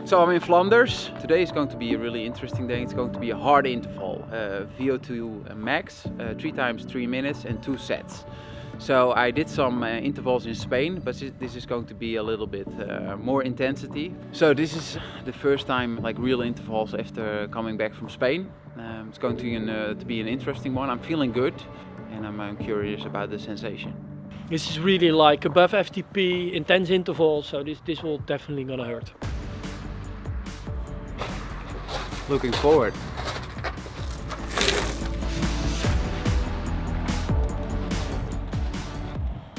So I'm in Flanders. Today is going to be a really interesting day. It's going to be a hard interval, VO2 Max, 3 times 3 minutes and 2 sets. So I did some intervals in Spain, but this is going to be a little bit more intensity. So this is the first time like real intervals after coming back from Spain. It's going to be an interesting one. I'm feeling good and I'm curious about the sensation. This is really like above FTP, intense interval, so this will definitely gonna hurt. Looking forward.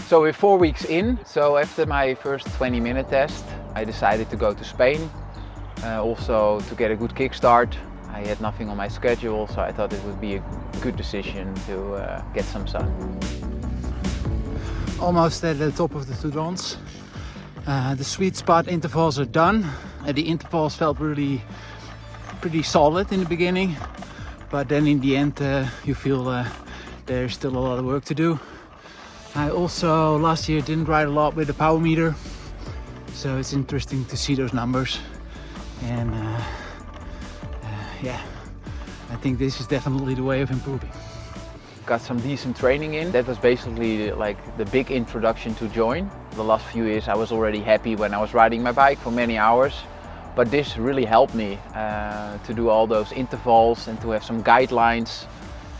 So we're 4 weeks in, so after my first 20-minute test I decided to go to Spain, also to get a good kickstart. I had nothing on my schedule, so I thought it would be a good decision to get some sun. Almost at the top of the Toudons. The sweet spot intervals are done. The intervals felt really pretty solid in the beginning, but then in the end you feel there's still a lot of work to do. I also last year didn't ride a lot with the power meter, so it's interesting to see those numbers, and yeah, I think this is definitely the way of improving. Got some decent training in. That was basically like the big introduction to join. The last few years I was already happy when I was riding my bike for many hours, but this really helped me to do all those intervals and to have some guidelines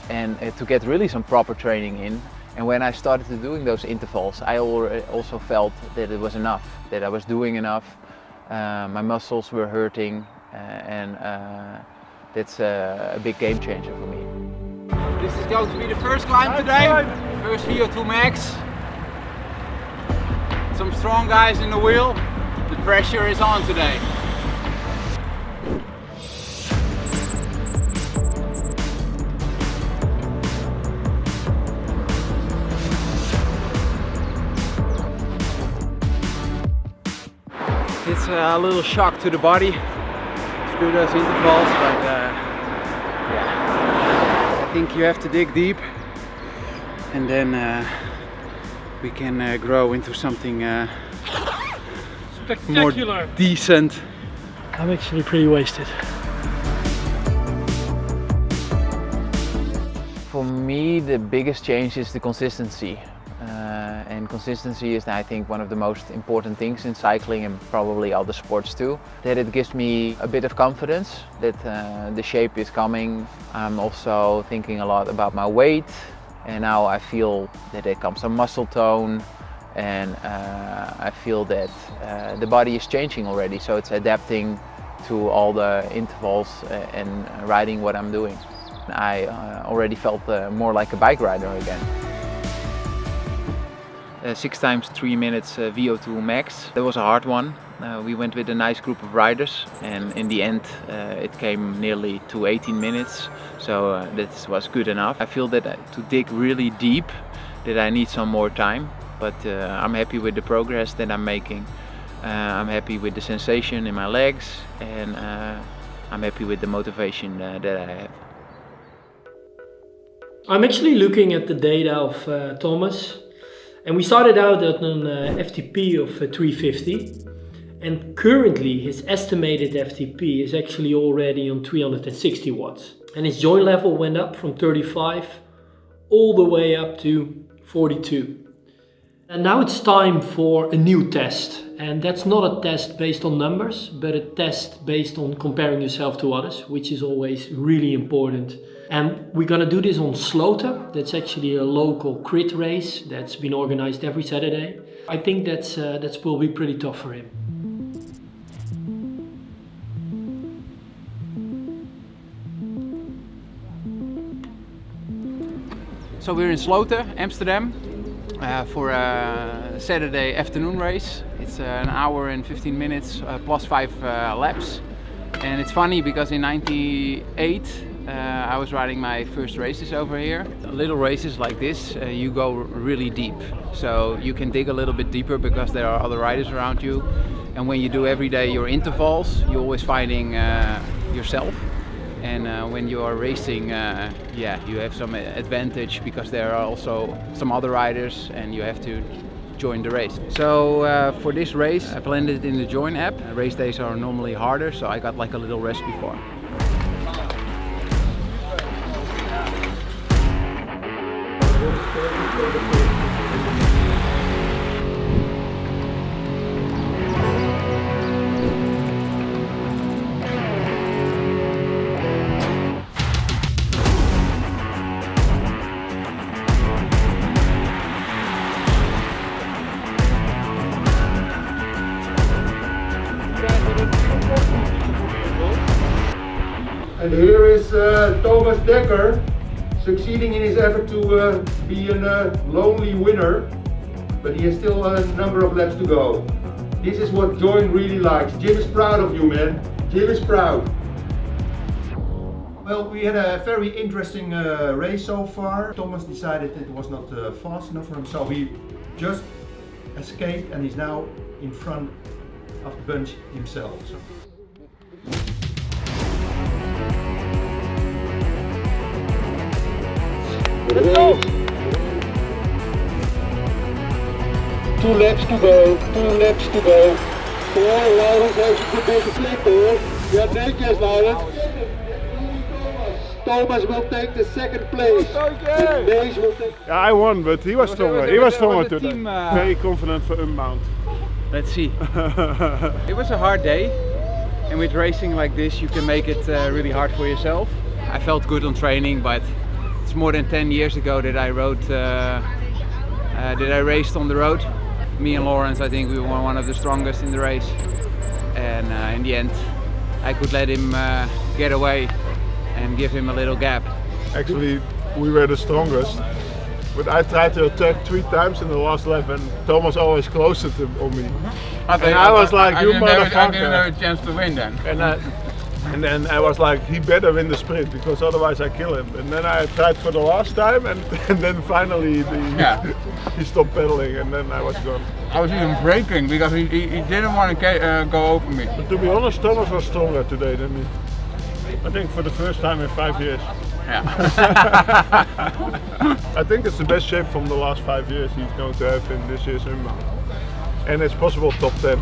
and to get really some proper training in. And when I started doing those intervals, I also felt that it was enough, that I was doing enough. My muscles were hurting, and that's a big game changer for me. This is going to be the first climb today, first VO2 Max. Some strong guys in the wheel. The pressure is on today. It's a little shock to the body through those intervals, but yeah, I think you have to dig deep, and then we can grow into something Spectacular. More decent. I'm actually pretty wasted. For me, the biggest change is the consistency. And consistency is, I think, one of the most important things in cycling and probably other sports too. That it gives me a bit of confidence that the shape is coming. I'm also thinking a lot about my weight, and now I feel that there comes some muscle tone, and I feel that the body is changing already, so it's adapting to all the intervals and riding what I'm doing. I already felt more like a bike rider again. 6 times 3 minutes VO2 Max. That was a hard one. We went with a nice group of riders, and in the end it came nearly to 18 minutes, so that was good enough. I feel that to dig really deep that I need some more time, but I'm happy with the progress that I'm making. I'm happy with the sensation in my legs, and I'm happy with the motivation that I have. I'm actually looking at the data of Thomas. And we started out at an FTP of 350, and currently his estimated FTP is actually already on 360 watts. And his joint level went up from 35 all the way up to 42. And now it's time for a new test. And that's not a test based on numbers, but a test based on comparing yourself to others, which is always really important. And we're gonna do this on SHOWTIME. That's actually a local crit race that's been organized every Saturday. I think that will be pretty tough for him. So we're in SHOWTIME, Amsterdam, for a Saturday afternoon race. It's an hour and 15 minutes plus 5 laps. And it's funny because in '98 I was riding my first races over here. Little races like this, you go really deep. So you can dig a little bit deeper because there are other riders around you. And when you do every day your intervals, you're always finding yourself. And when you are racing, yeah, you have some advantage because there are also some other riders, and you have to join the race. So for this race I planned it in the Join app. Race days are normally harder, so I got like a little rest before. And here is Thomas Dekker, succeeding in his effort to be a lonely winner, but he has still a number of laps to go. This is what Join really likes. Jim is proud of you, man. Jim is proud. Well, we had a very interesting race so far. Thomas decided it was not fast enough for him, so he just escaped and is now in front of the bunch himself. So. Let's go! 2 laps to go, 2 laps to go. Laurens heeft het goed geflikt hoor. Ja, netjes Laurens. Thomas will take the second place. Mace will take... Yeah, I won, but he was stronger. He was stronger today. Very confident for Unbound. Let's see. It was a hard day, and with racing like this you can make it really hard for yourself. I felt good on training, but it's more than 10 years ago that I raced on the road. Me and Laurens, I think we were one of the strongest in the race, and in the end I could let him get away and give him a little gap. Actually, we were the strongest, but I tried to attack 3 times in the last lap, and Thomas always closed it on me. And I was like, you motherfucker! I didn't have a chance to win then. And then I was like, he better win the sprint because otherwise I kill him. And then I tried for the last time, and then finally he stopped pedaling, and then I was gone. I was even braking because he didn't want to go over me. But to be honest, Thomas was stronger today than me. I think for the first time in 5 years. Yeah. I think it's the best shape from the last 5 years he's going to have in this year's Unbound. And it's possible top 10.